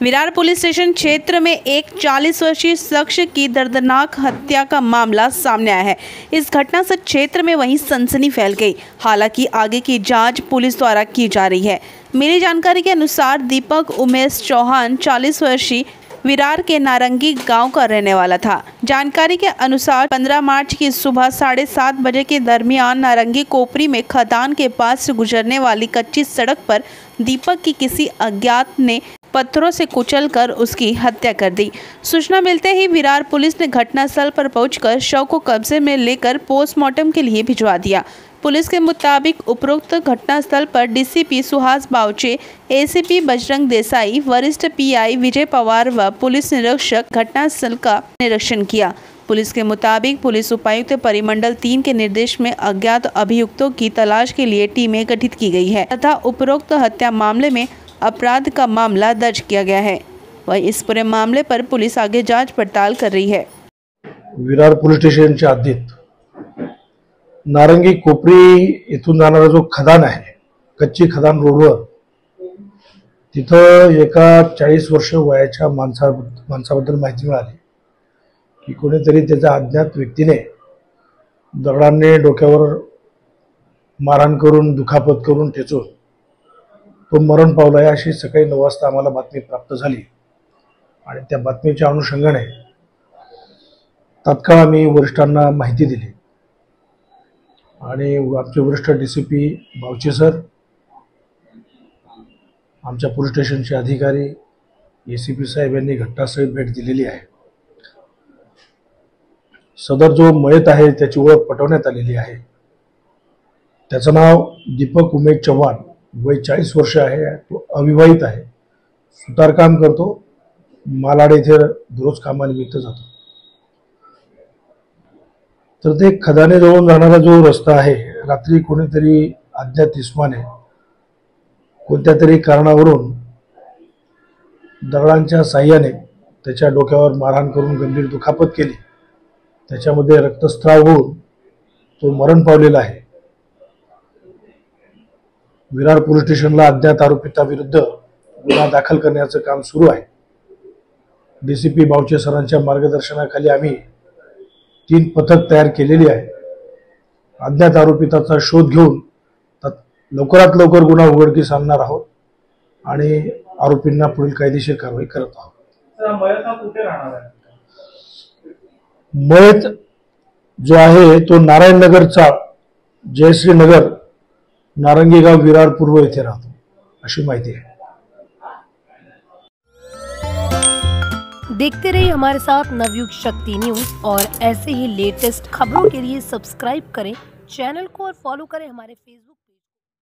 Virar police station क्षेत्र में एक 40 वर्षीय शख्स की दर्दनाक हत्या का मामला सामने आया है। इस घटना से क्षेत्र में वहीं सनसनी फैल गई। हालांकि आगे की जांच पुलिस द्वारा की जा रही है। मिली जानकारी के अनुसार दीपक उमेश चौहान 40 वर्षीय विरार के नारंगी गांव का रहने वाला था। जानकारी के अनुसार 15 मार्च की सुबह 7:30 बजे के दरमियान नारंगी कोपरी में खदान के पास से गुजरने वाली कच्ची सड़क पर दीपक की किसी अज्ञात ने पत्थरों से कुचलकर उसकी हत्या कर दी। सूचना मिलते ही विरार पुलिस ने घटनास्थल पर पहुंचकर शव को कब्जे में लेकर पोस्टमार्टम के लिए भिजवा दिया। पुलिस के मुताबिक उपरोक्त घटनास्थल पर डीसीपी सुहास बावचे, एसीपी बजरंग देसाई, वरिष्ठ पीआई विजय पवार व पुलिस निरीक्षक घटनास्थल का निरीक्षण किया। पुलिस के मुताबिक पुलिस उपायुक्त परिमंडल 3 के निर्देश में अज्ञात अभियुक्तों की तलाश के लिए टीमें गठित की गई है तथा उपरोक्त हत्या मामले में अपराध का मामला दर्ज किया गया है। वह इस पूरे मामले पर पुलिस आगे जांच पड़ताल कर रही है। विरार पोलीस स्टेशनच्या हद्दीत नारंगी कोपरी इथून जाणारा जो खदान आहे, कच्ची खदान रोडवर, तिथं एका 40 वर्ष वयाच्या माणसाबद्दल माहिती मिळाली की कोणीतरी त्याच्या अज्ञात व्यक्तीने दगडांनी डोक्यावर मारहाण करून दुखापत करून ठेचून तो मरण पावलाय अशी सकाळी 9 वाजता आम्हाला बातमी प्राप्त झाली आणि त्या बातमीच्या अनुषंगाने तात्काळ आम्ही वरिष्ठांना माहिती दिली आणि आमचे वरिष्ठ डीसीपी बावचे सर, आमच्या पोलीस स्टेशनचे अधिकारी, एसीपी साहेब यांनी घटनास्थळी भेट दिलेली आहे। सदर जो मयत आहे त्याची ओळख पटवण्यात आलेली आहे। त्याचं नाव दीपक उमेश चव्हाण, वय 40 वर्ष आहे। तो अविवाहित आहे, सुतारकाम करतो, मालाड येथे दररोज कामानिमित्त जातो। तर ते खदाने जवळून जाणारा जो रस्ता आहे, रात्री कोणीतरी अज्ञात इसमाने कोणत्या तरी कारणावरून दगडांच्या साह्याने त्याच्या डोक्यावर मारहाण करून गंभीर दुखापत केली। त्याच्यामध्ये रक्तस्राव होऊन तो मरण पावलेला आहे। विरार पोलीस स्टेशनला अज्ञात आरोपिताविरुद्ध गुन्हा दाखल करण्याचं काम सुरू आहे। डीसीपी बावचे सरांच्या मार्गदर्शनाखाली आम्ही 3 पथक तयार केलेली आहे। अज्ञात आरोपिताचा शोध घेऊन लवकरात लवकर गुन्हा उघडकीस आणणार आहोत आणि आरोपींना पुढील कायदेशीर कारवाई करत आहोत। मयत जो आहे तो नारायण नगरचा जयश्री नगर, नारंगी गांव, विरार पूर्व येथे राहतो अशी माहिती आहे। देखते रहिए हमारे साथ नवयुग शक्ति न्यूज और ऐसे ही लेटेस्ट खबरों के लिए सब्सक्राइब करें चैनल को और फॉलो करें हमारे फेसबुक